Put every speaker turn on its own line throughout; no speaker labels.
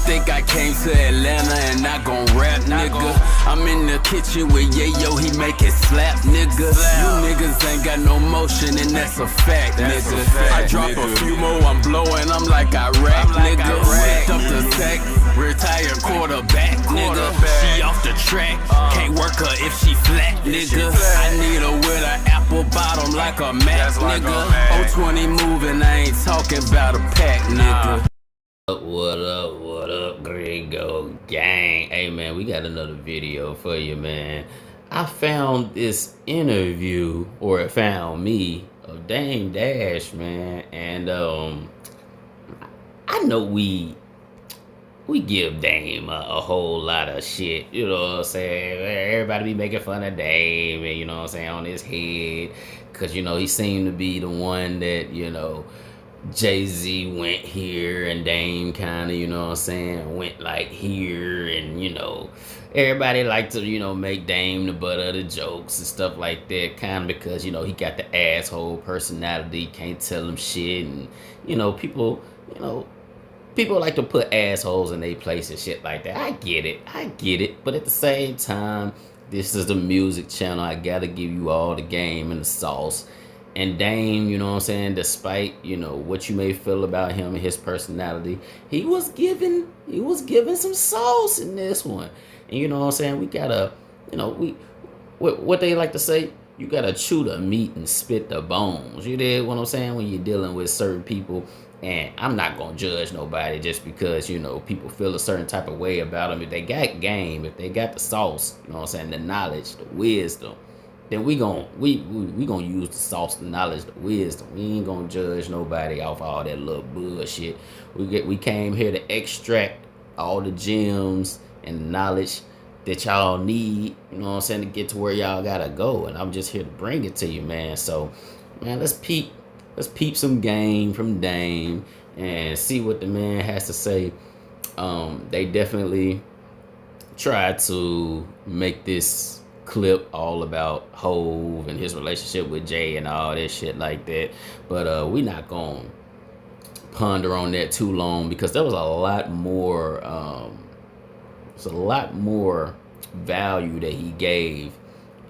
think I came to Atlanta and not gon' rap, nigga. I'm in the kitchen with Yayo, he make it slap, nigga. You niggas ain't got no motion and that's a fact, nigga. I drop a few more, I'm blowing, I'm like Iraq, nigga. Whipped up the sack, retired quarterback, nigga. She off the track, can't work her if she flat, nigga. I need her with an apple bottom like a Mac, nigga. 020 moving, I ain't talking about a pack, nigga.
What up, Gringo gang? Hey man, we got another video for you, man. I found this interview, or it found me, of Dame Dash, man. And I know we give Dame a whole lot of shit, you know what I'm saying? Everybody be making fun of Dame, and you know what I'm saying, on his head, cause you know he seemed to be the one that, you know, Jay-Z went here and Dame kind of, you know what I'm saying, went like here, and you know, everybody like to, you know, make Dame the butt of the jokes and stuff like that, kind of because, you know, he got the asshole personality, can't tell him shit, and you know, people like to put assholes in their place and shit like that. I get it, but at the same time, this is the music channel. I gotta give you all the game and the sauce. And Dame, you know what I'm saying, despite, you know, what you may feel about him and his personality, he was giving some sauce in this one. And you know what I'm saying, we gotta, you know, what they like to say, you gotta chew the meat and spit the bones. You did what I'm saying, when you're dealing with certain people. And I'm not gonna judge nobody just because, you know, people feel a certain type of way about them. If they got game, if they got the sauce, you know what I'm saying, the knowledge, the wisdom, then we gonna use the sauce, the knowledge, the wisdom. We ain't gonna judge nobody off all that little bullshit. We came here to extract all the gems and the knowledge that y'all need, you know what I'm saying, to get to where y'all gotta go. And I'm just here to bring it to you, man. So, man, let's peep some game from Dame and see what the man has to say. They definitely tried to make this clip all about Hove and his relationship with Jay and all that shit like that, but we not gonna ponder on that too long, because there was a lot more value that he gave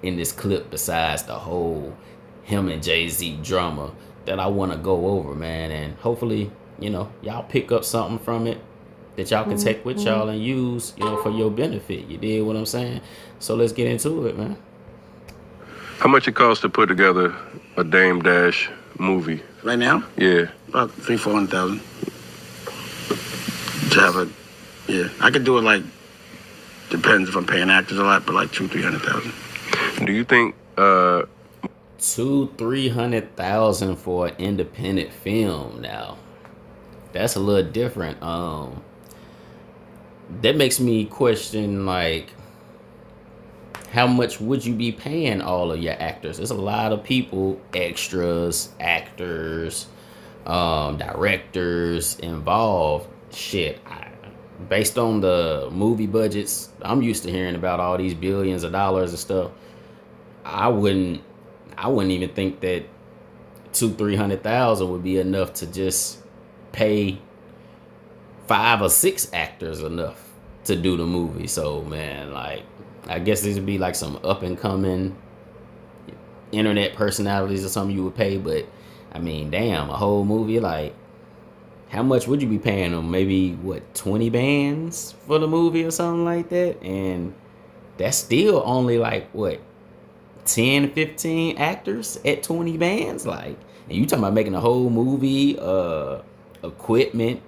in this clip besides the whole him and Jay-Z drama that I want to go over, man. And hopefully, you know, y'all pick up something from it that y'all can take with y'all and use, you know, for your benefit. You did what I'm saying? So let's get into it, man.
How much it costs to put together a Dame Dash movie?
Right now?
Yeah.
About $300,000-400,000. To have a, yeah. I could do it, like, depends if I'm paying actors a lot, but like $200,000-300,000.
Do you think
$200,000-300,000 for an independent film now? That's a little different. That makes me question, like, how much would you be paying all of your actors? There's a lot of people, extras, actors, directors involved. Shit, based on the movie budgets, I'm used to hearing about all these billions of dollars and stuff. I wouldn't even think that $200,000-300,000 would be enough to just pay 5 or 6 actors enough to do the movie. So, man, like, I guess these would be like some up and coming internet personalities or something you would pay. But I mean, damn, a whole movie, like, how much would you be paying them? Maybe what, 20 bands for the movie or something like that? And that's still only like what, 10, 15 actors at 20 bands? Like, and you talking about making a whole movie, equipment,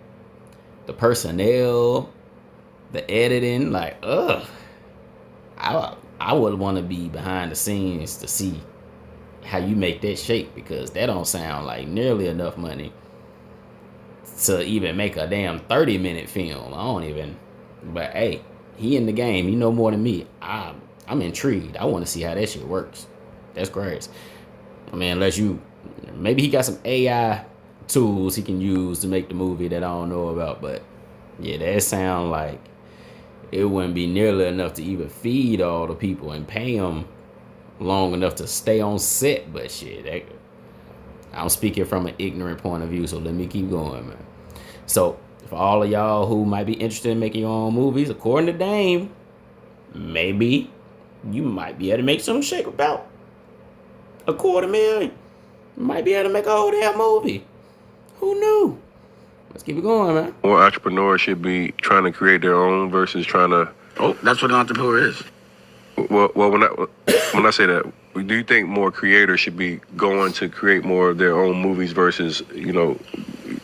the personnel, the editing, like, I would want to be behind the scenes to see how you make that shake, because that don't sound like nearly enough money to even make a damn 30-minute film. I don't even, but hey, he in the game, he know more than me. I'm intrigued. I want to see how that shit works. That's great. I mean, unless you, maybe he got some AI tools he can use to make the movie that I don't know about, but yeah, that sound like it wouldn't be nearly enough to even feed all the people and pay them long enough to stay on set. But shit, I'm speaking from an ignorant point of view, so let me keep going, man. So for all of y'all who might be interested in making your own movies, according to Dame, maybe you might be able to make some shake about $250,000. You might be able to make a whole damn movie. Who knew? Let's keep it going, man.
Or entrepreneurs should be trying to create their own versus trying to.
Oh, that's what an entrepreneur is.
Well, when I say that, do you think more creators should be going to create more of their own movies versus,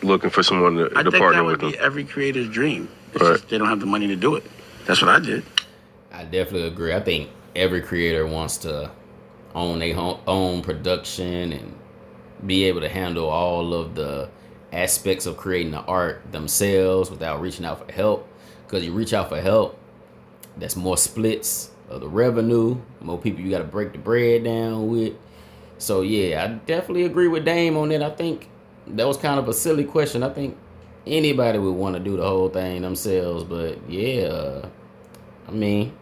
looking for someone to partner with them?
I think that would be every creator's dream. It's just they don't have the money to do it. That's what I did.
I definitely agree. I think every creator wants to own their own production and be able to handle all of the aspects of creating the art themselves without reaching out for help. Because you reach out for help, that's more splits of the revenue, more people you got to break the bread down with. So yeah, I definitely agree with Dame on that. I think that was kind of a silly question. I think anybody would want to do the whole thing themselves, but yeah, I mean,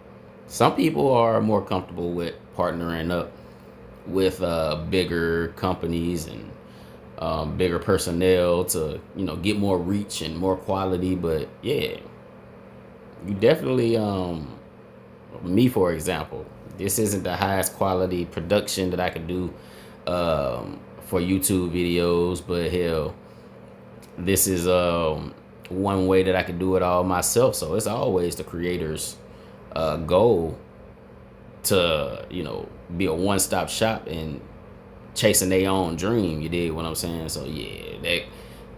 some people are more comfortable with partnering up with bigger companies and bigger personnel to get more reach and more quality. But yeah, you definitely me, for example, this isn't the highest quality production that I could do for YouTube videos, but hell, this is one way that I could do it all myself. So it's always the creator's goal to be a one-stop shop and chasing their own dream. You dig what I'm saying? So yeah,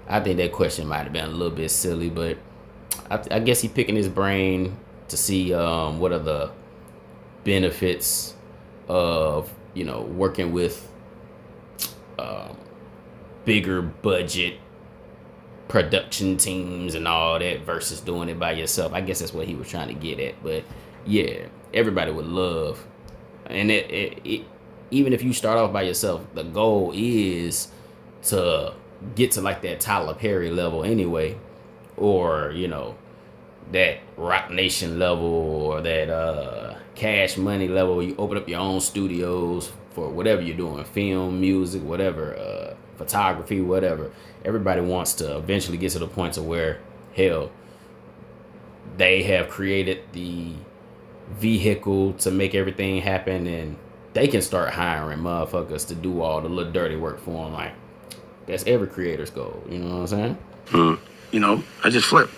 I think that question might have been a little bit silly, but I guess he picking his brain to see what are the benefits of working with bigger budget production teams and all that versus doing it by yourself. I guess that's what he was trying to get at. But yeah, everybody would love, and it even if you start off by yourself, the goal is to get to like that Tyler Perry level anyway, or that Rock Nation level, or that Cash Money level, where you open up your own studios for whatever you're doing, film, music, whatever, photography, whatever. Everybody wants to eventually get to the point to where, hell, they have created the vehicle to make everything happen, and they can start hiring motherfuckers to do all the little dirty work for them. Like, that's every creator's goal. You know what I'm saying?
I just flip.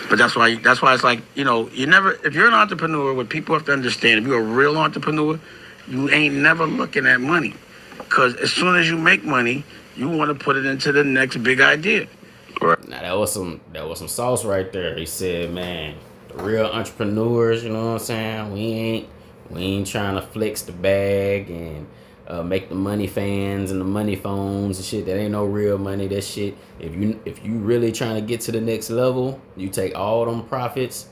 But that's why it's like, you never, if you're an entrepreneur, what people have to understand, if you're a real entrepreneur, you ain't never looking at money. Because as soon as you make money, you want to put it into the next big idea.
Right.
Now that was some sauce right there. He said, man, the real entrepreneurs, you know what I'm saying? We ain't trying to flex the bag and make the money fans and the money phones and shit. That ain't no real money. That shit, if you really trying to get to the next level, you take all them profits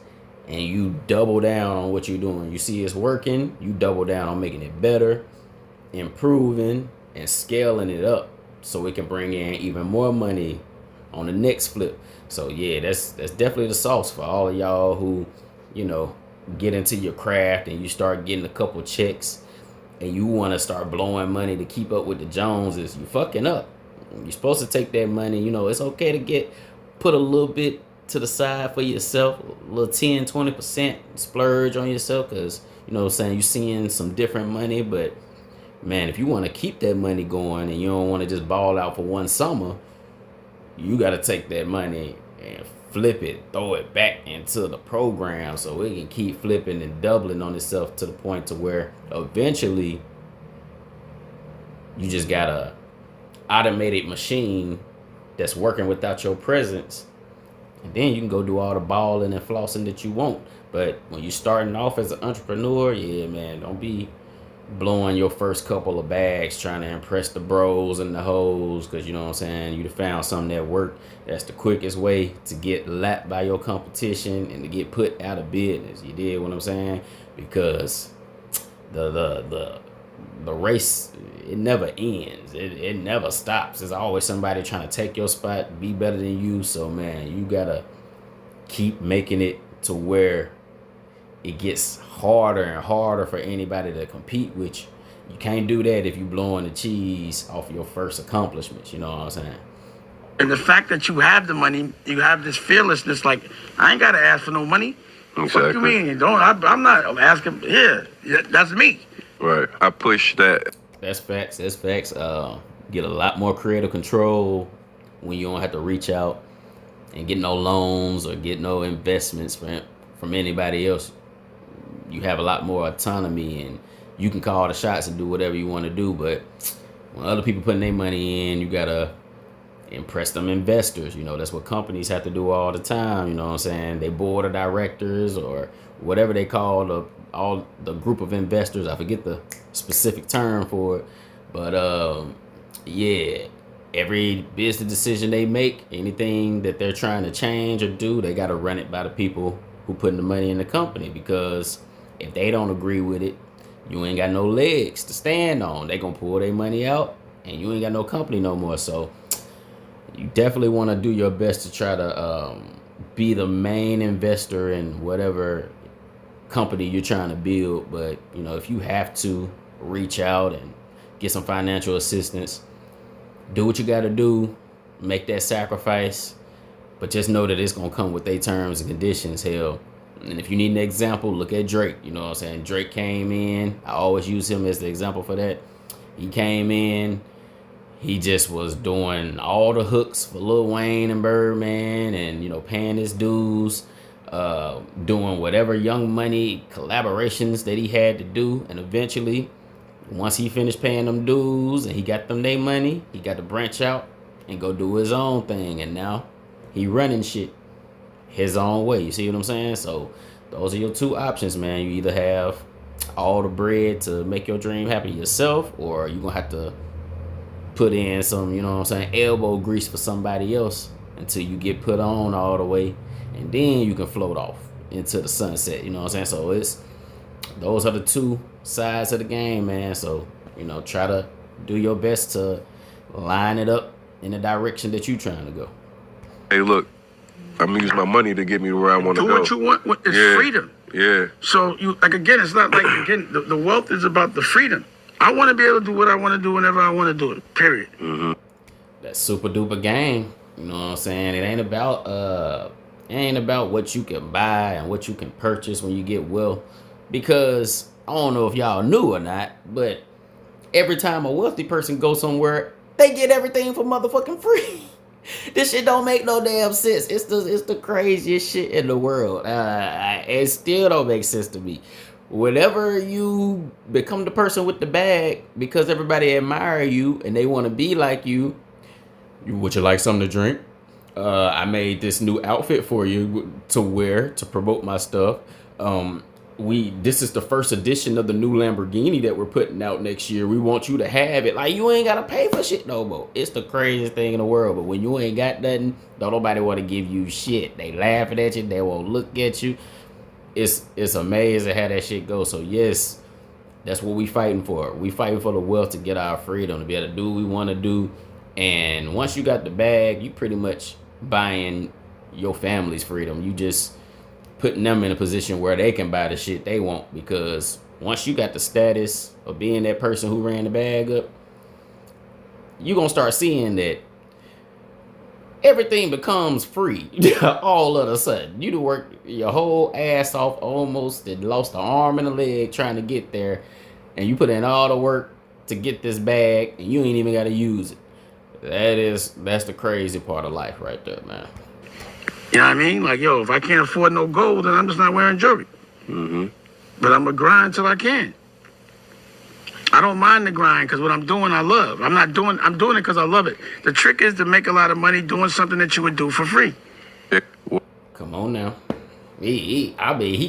and you double down on what you're doing. You see it's working, you double down on making it better, improving and scaling it up so it can bring in even more money on the next flip. So yeah, that's definitely the sauce for all of y'all who get into your craft and you start getting a couple checks and you want to start blowing money to keep up with the Joneses. You fucking up. You're supposed to take that money. It's okay to put a little bit to the side for yourself, a little 10-20% splurge on yourself, because you're seeing some different money. But man, if you want to keep that money going and you don't want to just ball out for one summer, you got to take that money and flip it, throw it back into the program so it can keep flipping and doubling on itself to the point to where eventually you just got a automated machine that's working without your presence, and then you can go do all the balling and flossing that you want. But when you're starting off as an entrepreneur, yeah, man, don't be blowing your first couple of bags trying to impress the bros and the hoes, because you know what I'm saying, you'd have found something that worked. That's the quickest way to get lapped by your competition and to get put out of business. You did what I'm saying? Because the race, it never ends. It never stops. There's always somebody trying to take your spot, be better than you. So man, you gotta keep making it to where it gets harder and harder for anybody to compete with you. You can't do that if you blowing the cheese off your first accomplishments. You know what I'm saying?
And the fact that you have the money, you have this fearlessness. Like, I ain't gotta ask for no money.
Exactly.
What you mean? Don't. I'm not asking. Yeah, that's me.
Right. I push that.
That's facts. That's facts. Get a lot more creative control when you don't have to reach out and get no loans or get no investments from anybody else. You have a lot more autonomy and you can call the shots and do whatever you want to do. But when other people putting their money in, you gotta impress them investors. You know, that's what companies have to do all the time. You know what I'm saying? They board of directors or whatever they call the group of investors. I forget the specific term for it, but yeah, every business decision they make, anything that they're trying to change or do, they got to run it by the people who putting the money in the company, because if they don't agree with it, you ain't got no legs to stand on. They gonna pull their money out and you ain't got no company no more. So you definitely want to do your best to try to be the main investor in whatever company you're trying to build. But you know, if you have to reach out and get some financial assistance, do what you got to do, make that sacrifice, but just know that it's gonna come with their terms and conditions. Hell, and if you need an example, look at Drake. You know what I'm saying? Drake came in, I always use him as the example for that. He came in, he just was doing all the hooks for Lil Wayne and Birdman, and you know, paying his dues, doing whatever Young Money collaborations that he had to do. And eventually, once he finished paying them dues and he got them their money, he got to branch out and go do his own thing. And now he running shit his own way. You see what I'm saying? So those are your two options, man. You either have all the bread to make your dream happen yourself, or you're gonna have to put in some, you know what I'm saying, elbow grease for somebody else until you get put on all the way, and then you can float off into the sunset. You know what I'm saying? So those are the two sides of the game, man. So, you know, try to do your best to line it up in the direction that you're trying to go.
Hey, look, I'm gonna use my money to get me where I want to
Do
go.
what you want. It's freedom.
Yeah.
So you, like, again, it's not like, again, the wealth is about the freedom. I want to be able to do what I want to do whenever I want to do it. Period.
Mm-hmm.
That super duper game. You know what I'm saying? It ain't about what you can buy and what you can purchase when you get wealth. Because I don't know if y'all knew or not, but every time a wealthy person goes somewhere, they get everything for motherfucking free. This shit don't make no damn sense. It's the craziest shit in the world. It still don't make sense to me. Whenever you become the person with the bag because everybody admire you and they want to be like you, would you like something to drink? I made this new outfit for you to wear to promote my stuff. This is the first edition of the new Lamborghini that we're putting out next year. We want you to have it. Like, you ain't gotta pay for shit no more. It's the craziest thing in the world. But when you ain't got nothing, don't nobody want to give you shit. They laughing at you. They won't look at you. It's amazing how that shit goes. So yes, that's what we fighting for. We fighting for the wealth to get our freedom, to be able to do what we want to do. And once you got the bag, you pretty much buying your family's freedom. You just putting them in a position where they can buy the shit they want, because once you got the status of being that person who ran the bag up, you gonna start seeing that everything becomes free all of a sudden. You done worked your whole ass off almost and lost an arm and a leg trying to get there, and you put in all the work to get this bag and you ain't even gotta use it. That's the crazy part of life right there, man.
You know what I mean? Like, yo, if I can't afford no gold, then I'm just not wearing jewelry.
Mm-hmm.
But I'm going to grind till I can. I don't mind the grind because what I'm doing, I love. I'm doing it because I love it. The trick is to make a lot of money doing something that you would do for free.
Come on now. He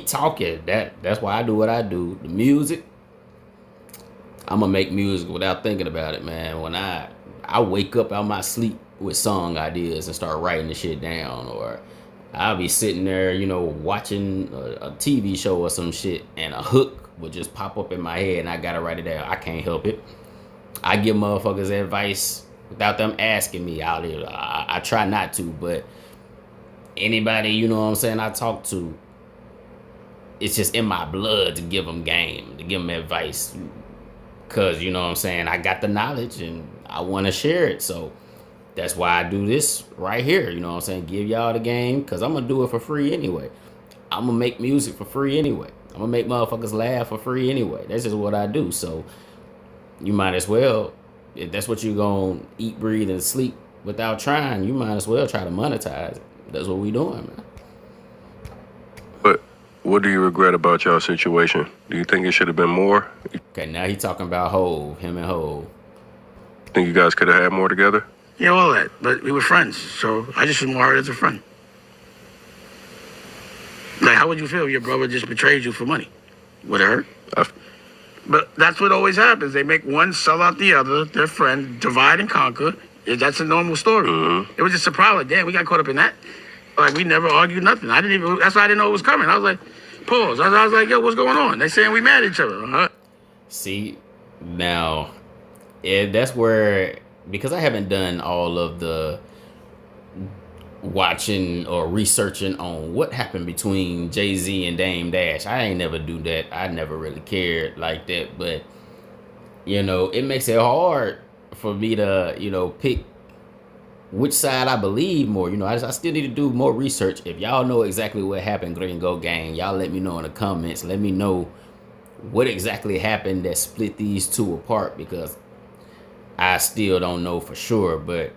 talking. That's why I do what I do. The music, I'm going to make music without thinking about it, man. When I wake up out my sleep with song ideas and start writing the shit down, or I'll be sitting there, you know, watching a TV show or some shit, and a hook would just pop up in my head and I gotta write it down. I can't help it. I give motherfuckers advice without them asking me. I try not to, but anybody, you know what I'm saying, I talk to, it's just in my blood to give them game, to give them advice. Because, you know what I'm saying, I got the knowledge and I want to share it. So That's why I do this right here. You know what I'm saying? Give y'all the game, because I'm going to do it for free anyway. I'm going to make music for free anyway. I'm going to make motherfuckers laugh for free anyway. That's just what I do. So you might as well, if that's what you're going to eat, breathe, and sleep without trying, you might as well try to monetize it. That's what we doing, man.
But what do you regret about y'all situation? Do you think it should have been more?
Okay, now he talking about Hov, him and Hov.
Think you guys could have had more together?
Yeah, all that. But we were friends, so I just admired as a friend. Like, how would you feel if your brother just betrayed you for money? Would it hurt? But that's what always happens. They make one sell out the other, their friend, divide and conquer. That's a normal story.
Mm-hmm.
It was just a problem. Damn, we got caught up in that. Like, we never argued nothing. That's why I didn't know it was coming. I was like, pause. I was like, yo, what's going on? They saying we mad at each other. Huh?
See, now, that's where, because I haven't done all of the watching or researching on what happened between Jay-Z and Dame Dash. I ain't never do that. I never really cared like that. But, you know, it makes it hard for me to, you know, pick which side I believe more. You know, I still need to do more research. If y'all know exactly what happened, Gringo Gang, y'all let me know in the comments. Let me know what exactly happened that split these two apart, because I still don't know for sure. But,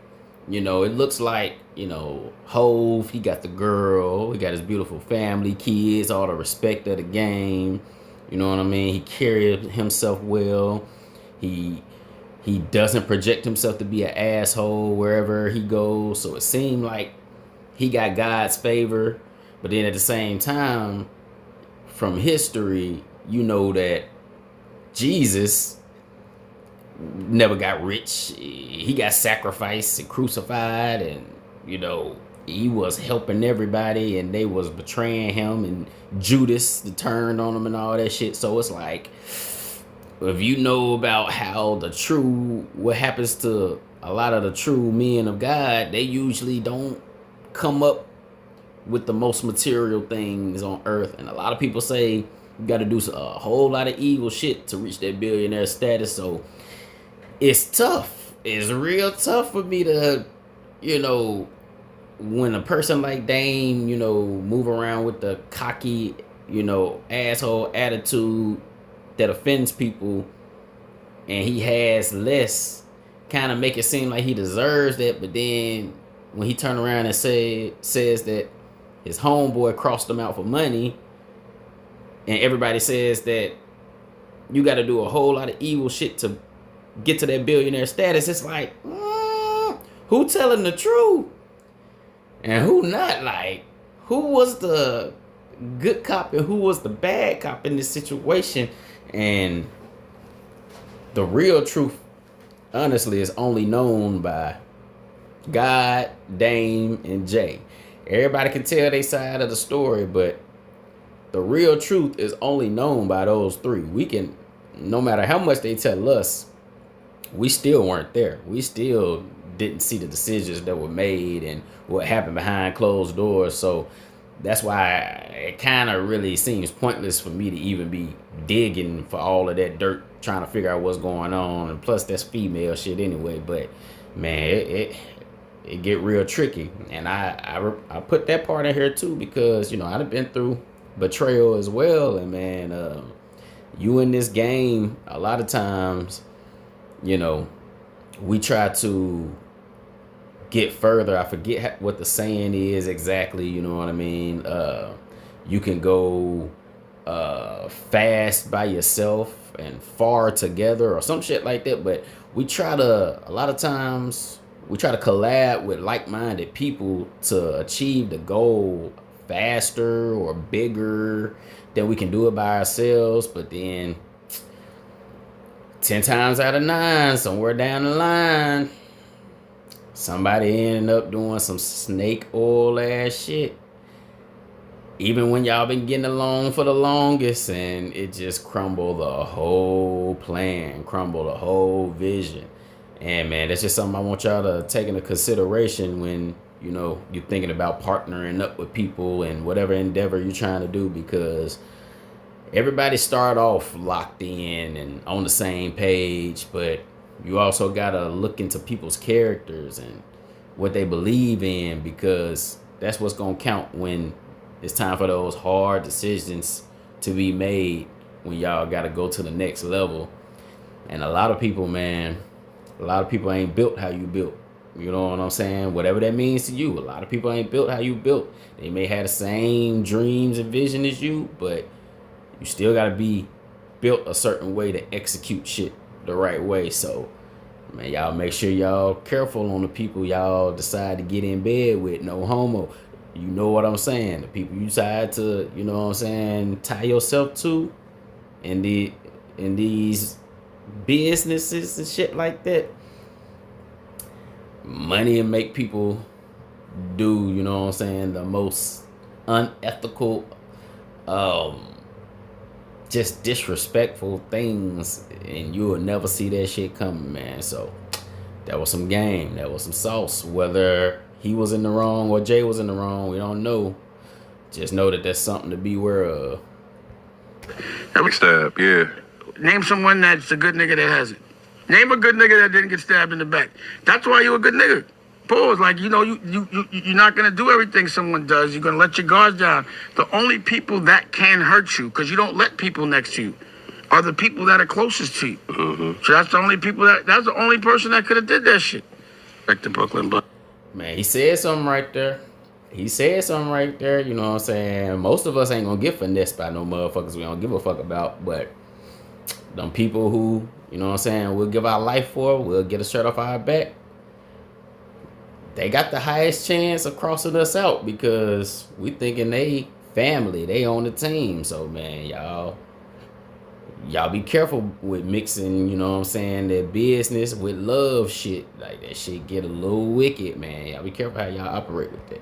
you know, it looks like, you know, Hov, he got the girl, he got his beautiful family, kids, all the respect of the game. You know what I mean? He carried himself well. He doesn't project himself to be an asshole wherever he goes. So it seemed like he got God's favor. But then at the same time, from history, you know that Jesus never got rich. He got sacrificed and crucified, and, you know, he was helping everybody, and they was betraying him, and Judas turned on him and all that shit. So it's like, if you know about how what happens to a lot of the true men of God, they usually don't come up with the most material things on earth. And a lot of people say you got to do a whole lot of evil shit to reach that billionaire status. So it's tough. It's real tough for me to, you know, when a person like Dame, you know, move around with the cocky, you know, asshole attitude that offends people, and he has less, kind of make it seem like he deserves that. But then when he turn around and says that his homeboy crossed him out for money, and everybody says that you got to do a whole lot of evil shit to get to that billionaire status, it's like, who telling the truth and who not? Like, who was the good cop and who was the bad cop in this situation? And the real truth, honestly, is only known by God, Dame, and Jay. Everybody can tell their side of the story, but the real truth is only known by those three. We can, no matter how much they tell us, we still weren't there. We still didn't see the decisions that were made and what happened behind closed doors. So that's why it kind of really seems pointless for me to even be digging for all of that dirt, trying to figure out what's going on. And plus, that's female shit anyway. But man, it get real tricky. And I put that part in here too, because, you know, I've been through betrayal as well. And man, you in this game, a lot of times, you know, we try to get further. I forget what the saying is exactly, you know what I mean? You can go fast by yourself and far together or some shit like that. But a lot of times we try to collab with like-minded people to achieve the goal faster or bigger than we can do it by ourselves. But then 10 times out of 9, somewhere down the line, somebody ended up doing some snake oil ass shit. Even when y'all been getting along for the longest, and it just crumbled the whole plan, crumbled the whole vision. And man, that's just something I want y'all to take into consideration when, you know, you're thinking about partnering up with people and whatever endeavor you're trying to do, because everybody start off locked in and on the same page, but you also gotta look into people's characters and what they believe in, because that's what's gonna count when it's time for those hard decisions to be made, when y'all gotta go to the next level. And a lot of people, man, a lot of people ain't built how you built. You know what I'm saying? Whatever that means to you. A lot of people ain't built how you built. They may have the same dreams and vision as you, but you still gotta be built a certain way to execute shit the right way. So, man, y'all make sure y'all careful on the people y'all decide to get in bed with. No homo. You know what I'm saying? The people you decide to, you know what I'm saying, tie yourself to in these businesses and shit like that. Money and make people do, you know what I'm saying, the most unethical, just disrespectful things, and you will never see that shit coming, man. So that was some game, that was some sauce. Whether he was in the wrong or Jay was in the wrong, we don't know. Just know that that's something to be aware of.
Stab, yeah.
Name someone that's a good nigga that hasn't. Name a good nigga that didn't get stabbed in the back. That's why you a good nigga. Pause. Like, you know, you're not going to do everything someone does. You're going to let your guards down. The only people that can hurt you, because you don't let people next to you, are the people that are closest to you. Mm-hmm. So that's the only people that's the only person that could have did that shit. Back to Brooklyn, but
man, he said something right there. He said something right there. You know what I'm saying? Most of us ain't going to get finessed by no motherfuckers we don't give a fuck about. But them people who, you know what I'm saying, we'll give our life for, we'll get a shirt off our back, they got the highest chance of crossing us out, because we thinking they family, they on the team. So, man, y'all be careful with mixing, you know what I'm saying, that business with love shit. Like, that shit get a little wicked, man. Y'all be careful how y'all operate with that.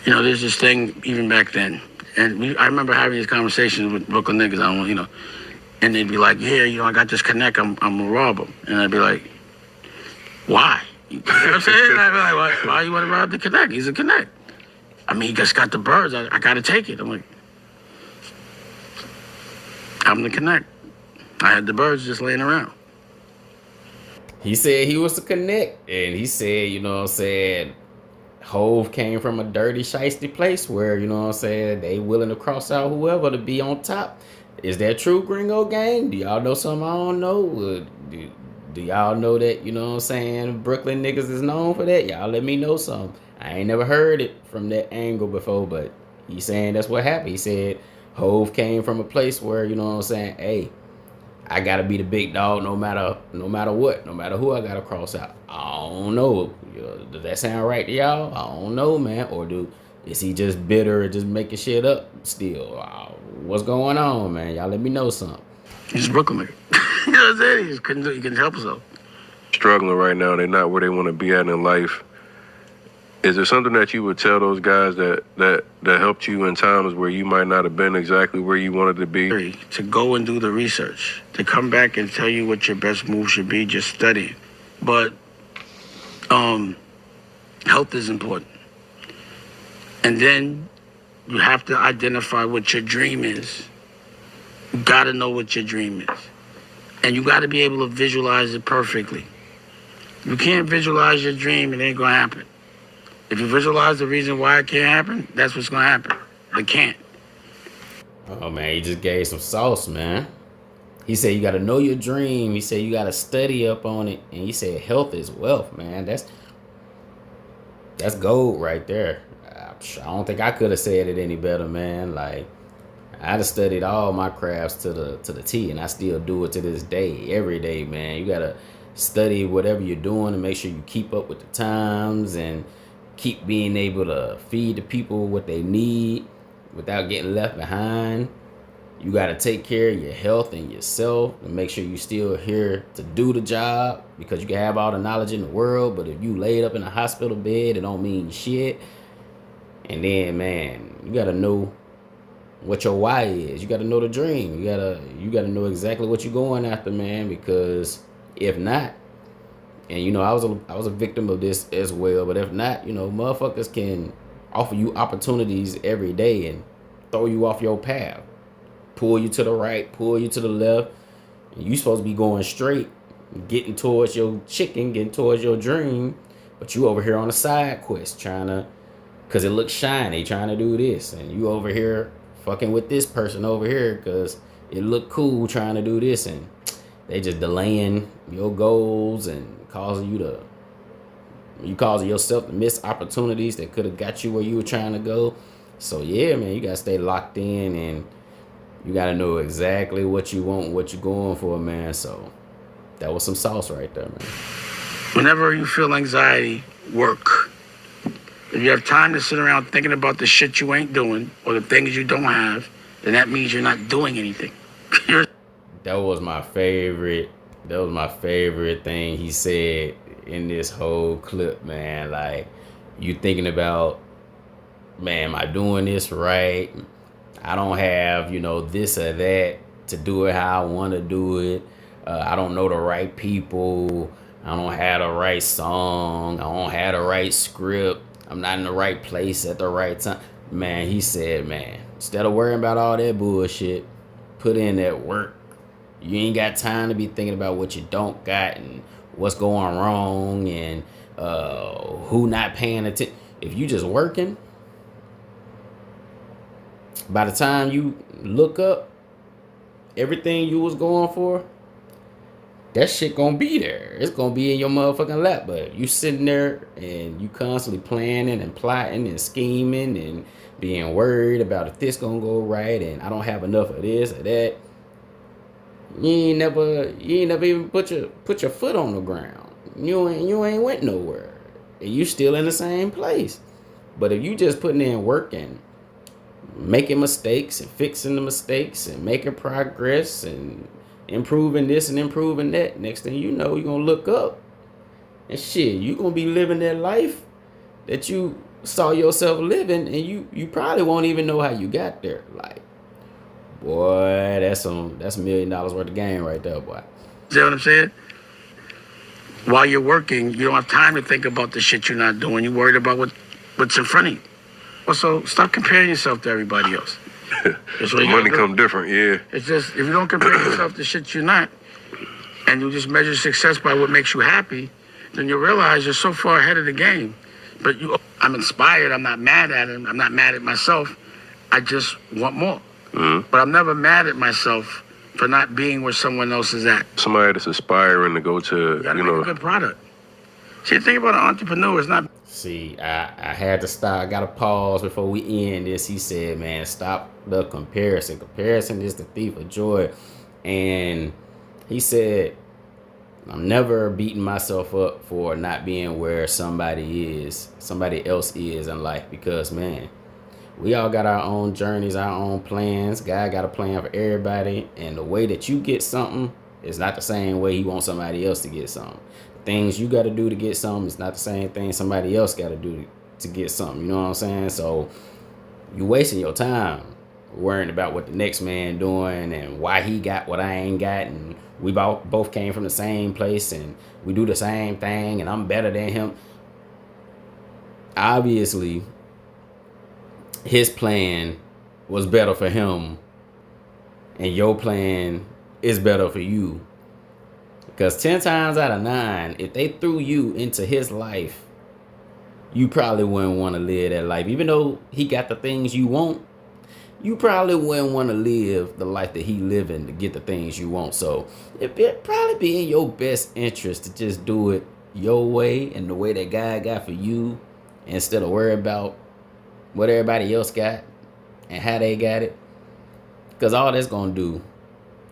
You know, there's this thing even back then, and I remember having these conversations with Brooklyn niggas. I don't, you know, and they'd be like, "Yeah, you know, I got this connect. I'm gonna rob him," and I'd be like, "Why?" You know what I'm saying? I'd be like, "Why you want to rob the connect? He's a connect. I mean, he just got the birds. I gotta take it." I'm like, "I'm the connect. I had the birds just laying around."
He said he was the connect, and he said, you know what I'm saying, Hove came from a dirty, shiesty place where, you know what I'm saying, they willing to cross out whoever to be on top. Is that true, Gringo Gang? Do y'all know something I don't know? Do y'all know that, you know what I'm saying, Brooklyn niggas is known for that? Y'all let me know something. I ain't never heard it from that angle before, but he's saying that's what happened. He said Hove came from a place where, you know what I'm saying, hey, I gotta be the big dog no matter what, no matter who I gotta cross out. I don't know. Does that sound right to y'all? I don't know, man. Or is he just bitter and just making shit up still? What's going on, man? Y'all let me know something.
He's a Brooklyn nigga. You know what I'm saying? He couldn't help himself.
Struggling right now. They're not where they want to be at in life. Is there something that you would tell those guys that helped you in times where you might not have been exactly where you wanted to be?
To go and do the research. To come back and tell you what your best move should be, just study it. But health is important. And then you have to identify what your dream is. You got to know what your dream is. And you got to be able to visualize it perfectly. You can't visualize your dream, it ain't going to happen. If you visualize the reason why it can't happen, that's what's going to happen. It can't.
Oh, man, he just gave some sauce, man. He said you got to know your dream. He said you got to study up on it. And he said health is wealth, man. That's gold right there. I don't think I could have said it any better, man. Like, I done studied all my crafts to the T, and I still do it to this day, every day, man. You got to study whatever you're doing to make sure you keep up with the times and keep being able to feed the people what they need without getting left behind. You got to take care of your health and yourself and make sure you're still here to do the job, because you can have all the knowledge in the world, but if you laid up in a hospital bed, it don't mean shit. And then, man, you got to know what your why is. You got to know the dream. You got to know exactly what you're going after, man, because if not, and you know, I was a victim of this as well, but if not, you know, motherfuckers can offer you opportunities every day and throw you off your path, pull you to the right, pull you to the left, and you supposed to be going straight, getting towards your chicken, getting towards your dream, But you over here on a side quest trying to, because it looks shiny, trying to do this. And you over here fucking with this person over here because it look cool trying to do this. And they just delaying your goals and causing yourself to miss opportunities that could have got you where you were trying to go. So yeah, man, you gotta stay locked in and you gotta know exactly what you want, what you're going for, man. So that was some sauce right there, man.
Whenever you feel anxiety, work. If you have time to sit around thinking about the shit you ain't doing or the things you don't have, then that means you're not doing anything.
That was my favorite thing he said in this whole clip, man. Like, you thinking about, man, am I doing this right? I don't have, this or that to do it how I want to do it. I don't know the right people. I don't have the right song. I don't have the right script. I'm not in the right place at the right time. Man, he said, man, instead of worrying about all that bullshit, put in that work. You ain't got time to be thinking about what you don't got and what's going wrong and who not paying attention. If you just working, by the time you look up everything you was going for, that shit gonna be there. It's gonna be in your motherfucking lap. But you sitting there and you constantly planning and plotting and scheming and being worried about if this gonna go right and I don't have enough of this or that. You ain't never even put your foot on the ground. You ain't went nowhere. And you still in the same place. But if you just putting in work and making mistakes and fixing the mistakes and making progress and improving this and improving that, next thing you know, you're gonna look up and shit, you gonna be living that life that you saw yourself living, and you probably won't even know how you got there. Like, boy, that's $1 million worth of game right there, boy.
See what I'm saying? While you're working, you don't have time to think about the shit you're not doing. You're worried about what's in front of you. Well, so stop comparing yourself to everybody else.
Money come different, yeah.
It's just, if you don't compare yourself to shit you're not, and you just measure success by what makes you happy, then you realize you're so far ahead of the game. But I'm inspired. I'm not mad at him. I'm not mad at myself. I just want more. Mm-hmm. But I'm never mad at myself for not being where someone else is at.
Somebody that's aspiring to go to,
make a good product. See, the thing about an entrepreneur is not.
See, I had to stop. I got to pause before we end this. He said, man, stop the comparison. Comparison is the thief of joy. And he said, I'm never beating myself up for not being where somebody else is in life, because, man, we all got our own journeys, our own plans. God got a plan for everybody. And the way that you get something is not the same way he wants somebody else to get something. Things you got to do to get something is not the same thing somebody else got to do to get something. You know what I'm saying? So you wasting your time worrying about what the next man doing and why he got what I ain't got, and we both came from the same place and we do the same thing and I'm better than him. Obviously, his plan was better for him and your plan is better for you. Because 10 times out of 9, if they threw you into his life, you probably wouldn't want to live that life. Even though he got the things you want, you probably wouldn't want to live the life that he living to get the things you want. So it'd probably be in your best interest to just do it your way and the way that God got for you, instead of worry about what everybody else got and how they got it. Because all that's going to do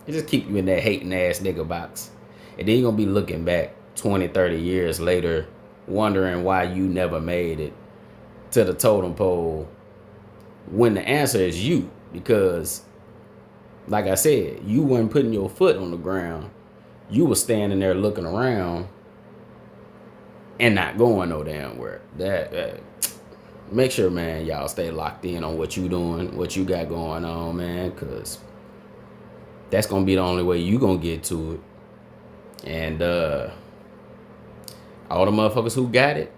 is just keep you in that hating ass nigga box. And then you're going to be looking back 20, 30 years later, wondering why you never made it to the totem pole, when the answer is you. Because, like I said, you weren't putting your foot on the ground. You were standing there looking around and not going no damn where. That make sure, man, y'all stay locked in on what you doing, what you got going on, man, because that's going to be the only way you going to get to it. And all the motherfuckers who got it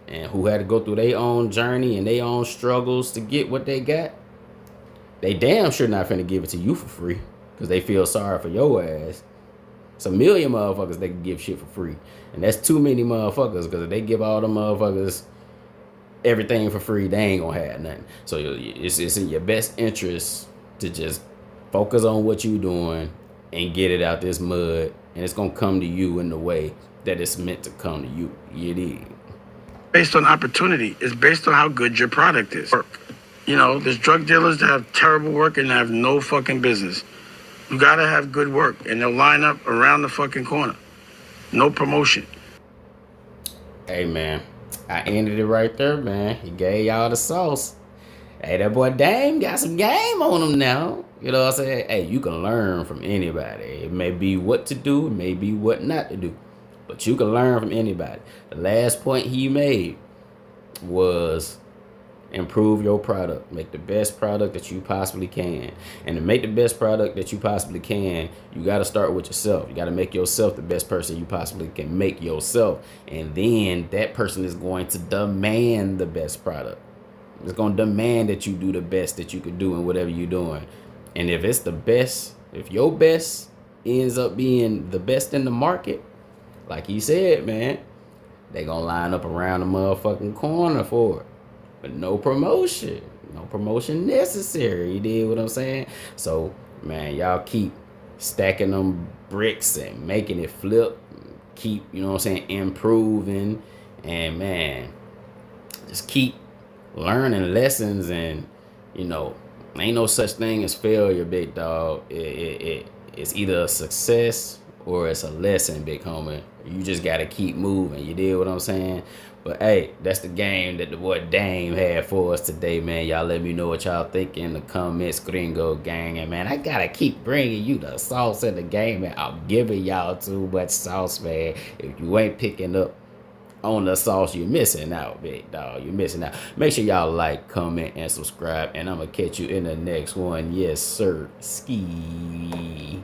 and who had to go through their own journey and their own struggles to get what they got, they damn sure not finna give it to you for free, because they feel sorry for your ass. It's a million motherfuckers that can give shit for free. And that's too many motherfuckers, because if they give all them motherfuckers everything for free, they ain't gonna have nothing. So it's in your best interest to just focus on what you doing and get it out this mud, and it's gonna come to you in the way that it's meant to come to you. You dig?
Based on opportunity. It's based on how good your product is. You know, there's drug dealers that have terrible work and have no fucking business. You gotta have good work, and they'll line up around the fucking corner. No promotion.
Hey, man, I ended it right there, man. He gave y'all the sauce. Hey, that boy Dame got some game on him now. You know what I'm saying? Hey, you can learn from anybody. It may be what to do, it may be what not to do, but you can learn from anybody. The last point he made was improve your product. Make the best product that you possibly can. And to make the best product that you possibly can, you got to start with yourself. You got to make yourself the best person you possibly can make yourself. And then that person is going to demand the best product. It's going to demand that you do the best that you could do in whatever you're doing. And if it's the best, if your best ends up being the best in the market, like he said, man, they going to line up around the motherfucking corner for it. But no promotion. No promotion necessary. You did what I'm saying? So, man, y'all keep stacking them bricks and making it flip. Keep, you know what I'm saying, improving. And, man, just keep learning lessons. And, you know, ain't no such thing as failure, big dog. It's either a success or it's a lesson, big homie. You just got to keep moving. You did what I'm saying? But, hey, that's the game that the boy Dame had for us today, man. Y'all let me know what y'all think in the comments, Gringo Gang. And, man, I got to keep bringing you the sauce in the game, man. I'm giving y'all too much sauce, man. If you ain't picking up on the sauce, you're missing out, big dog. You're missing out. Make sure y'all like, comment, and subscribe. And I'm going to catch you in the next one. Yes, sir. Ski.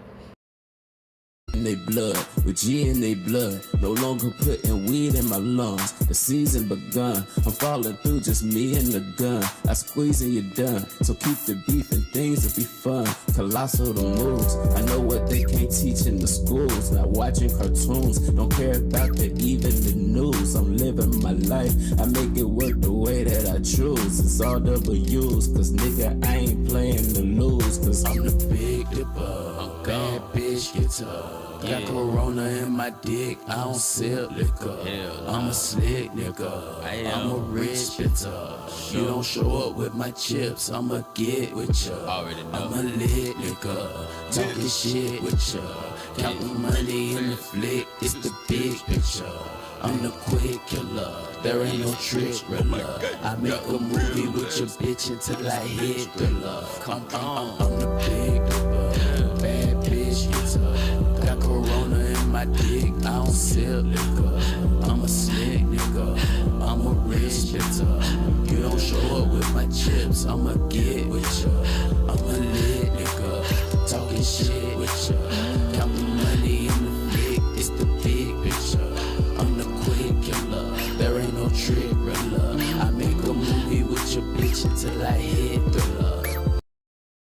In they blood, with G in they blood. No longer putting weed in my lungs. The season begun. I'm falling through, just me and the gun. I squeeze and you're done. So keep the beef and things will be fun. Colossal the moves. I know what they can't teach in the schools. Not watching cartoons. Don't care about even the news. I'm living my life. I make it work the way that I choose. It's all W's. Cause nigga, I ain't playing to lose. Cause I'm the big dipper. Bad bitch guitar. Got Corona in my dick, I don't sell liquor. I'm a slick nigga, I'm a rich bitter. You don't show up with my chips, I'ma get with ya. I'm a lit nigga, talking shit with ya. Counting money in the flick, it's the big picture. I'm the quick killer, there ain't no trick thriller. I make a movie with your bitch until I hit thriller. Come on, I'm the big dipper, bad bitch guitar. Got Corona in my dick, I don't sell liquor. I'm a slick nigga, I'm a rich bitter. You don't show up with my chips, I'ma get with ya. I'm a lit nigga, talking shit with ya. Counting money in the flick, it's the big picture. I'm the quick killer, there ain't no trick thriller. I make a movie with your bitch until I hit thriller.